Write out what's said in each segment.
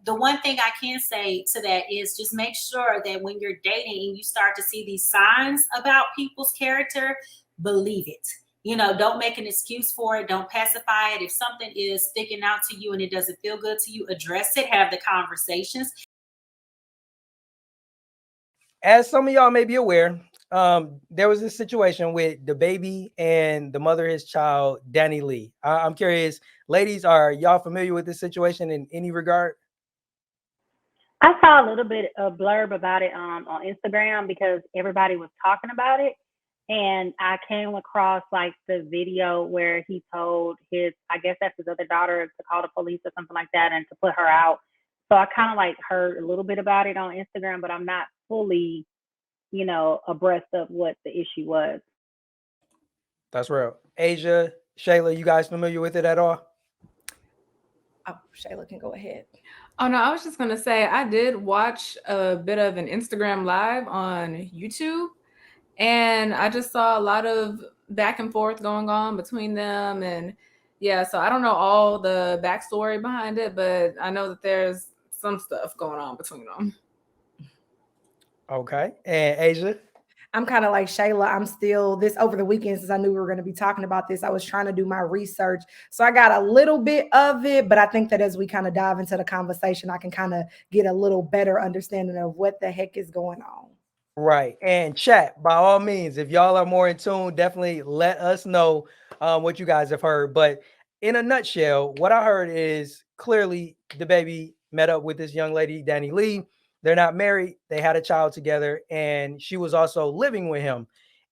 the one thing I can say to that is just make sure that when you're dating and you start to see these signs about people's character, believe it. Don't make an excuse for it. Don't pacify it. If something is sticking out to you and it doesn't feel good to you, address it, have the conversations. As some of y'all may be aware, there was this situation with the baby and the mother of his child, Danny Lee. I'm curious, ladies, are y'all familiar with this situation in any regard? I saw a little bit of blurb about it on Instagram because everybody was talking about it. And I came across like the video where he told his, I guess that's his other daughter, to call the police or something like that and to put her out. So I kind of like heard a little bit about it on Instagram, but I'm not fully, abreast of what the issue was. That's real. Asia, Shayla, you guys familiar with it at all? Oh, Shayla can go ahead. Oh no, I was just gonna say I did watch a bit of an Instagram live on YouTube, and I just saw a lot of back and forth going on between them, and yeah, so I don't know all the backstory behind it, but I know that there's some stuff going on between them. Okay. And Asia? I'm kind of like Shayla. I'm still this over the weekend since I knew we were going to be talking about this. I was trying to do my research. So I got a little bit of it, but I think that as we kind of dive into the conversation, I can kind of get a little better understanding of what the heck is going on. Right. And chat, by all means, if y'all are more in tune, definitely let us know what you guys have heard. But in a nutshell, what I heard is clearly the baby met up with this young lady, Danny Lee. They're not married. They had a child together, and she was also living with him.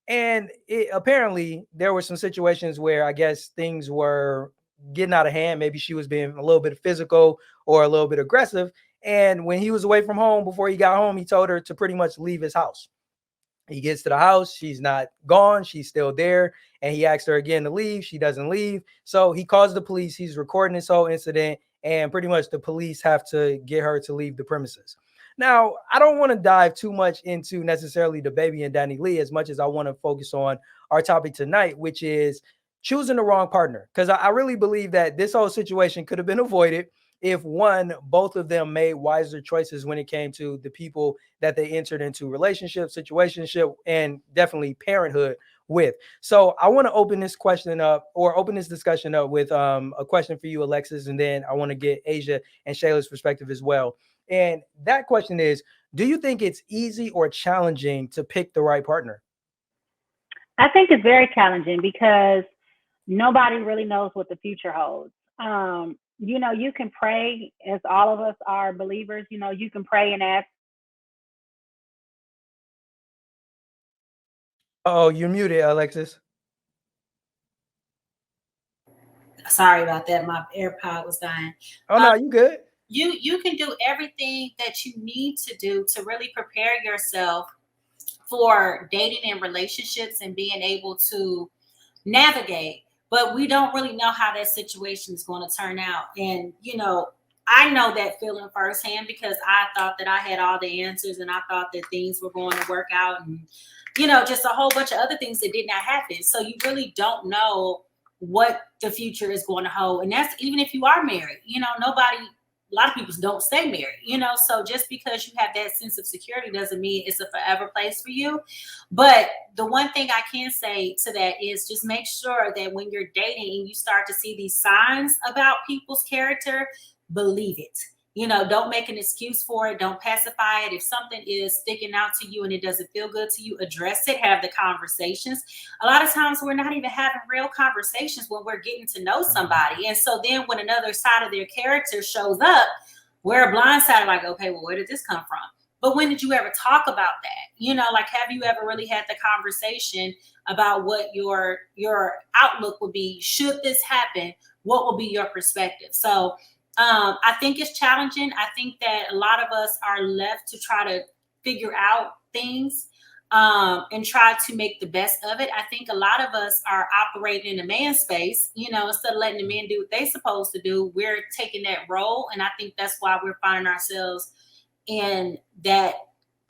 And apparently, there were some situations where I guess things were getting out of hand. Maybe she was being a little bit physical or a little bit aggressive. And when he was away from home, before he got home, he told her to pretty much leave his house. He gets to the house. She's not gone. She's still there. And he asked her again to leave. She doesn't leave. So he calls the police. He's recording this whole incident. And pretty much the police have to get her to leave the premises. Now, I don't want to dive too much into necessarily the baby and Danny Lee as much as I want to focus on our topic tonight, which is choosing the wrong partner. Because I really believe that this whole situation could have been avoided if both of them made wiser choices when it came to the people that they entered into relationship, situationship, and definitely parenthood with. So I want to open this discussion up with a question for you, Alexis, and then I want to get Asia and Shayla's perspective as well. And that question is, do you think it's easy or challenging to pick the right partner? I think it's very challenging because nobody really knows what the future holds. You can pray, as all of us are believers, you can pray and ask. Oh, you're muted, Alexis. Sorry about that. My AirPod was dying. Oh, no, you good. You can do everything that you need to do to really prepare yourself for dating and relationships and being able to navigate, but we don't really know how that situation is going to turn out. And I know that feeling firsthand because I thought that I had all the answers and I thought that things were going to work out, and just a whole bunch of other things that did not happen. So you really don't know what the future is going to hold. And that's even if you are married. A lot of people don't stay married, so just because you have that sense of security doesn't mean it's a forever place for you. But the one thing I can say to that is just make sure that when you're dating and you start to see these signs about people's character, believe it. Don't make an excuse for it. Don't pacify it. If something is sticking out to you and it doesn't feel good to you, address it, have the conversations. A lot of times we're not even having real conversations when we're getting to know somebody. And so then when another side of their character shows up, we're blindsided like, okay, well, where did this come from? But when did you ever talk about that? Have you ever really had the conversation about what your outlook would be? Should this happen? What will be your perspective? So I think it's challenging. I think that a lot of us are left to try to figure out things and try to make the best of it. I think a lot of us are operating in a man space, instead of letting the men do what they're supposed to do, we're taking that role. And I think that's why we're finding ourselves in that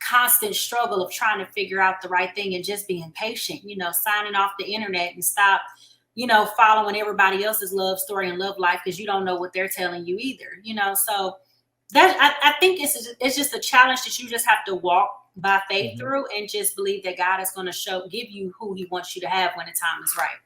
constant struggle of trying to figure out the right thing and just being patient, signing off the internet and stop following everybody else's love story and love life because you don't know what they're telling you either, So I think it's just a challenge that you just have to walk by faith through, and just believe that God is going to give you who He wants you to have when the time is right.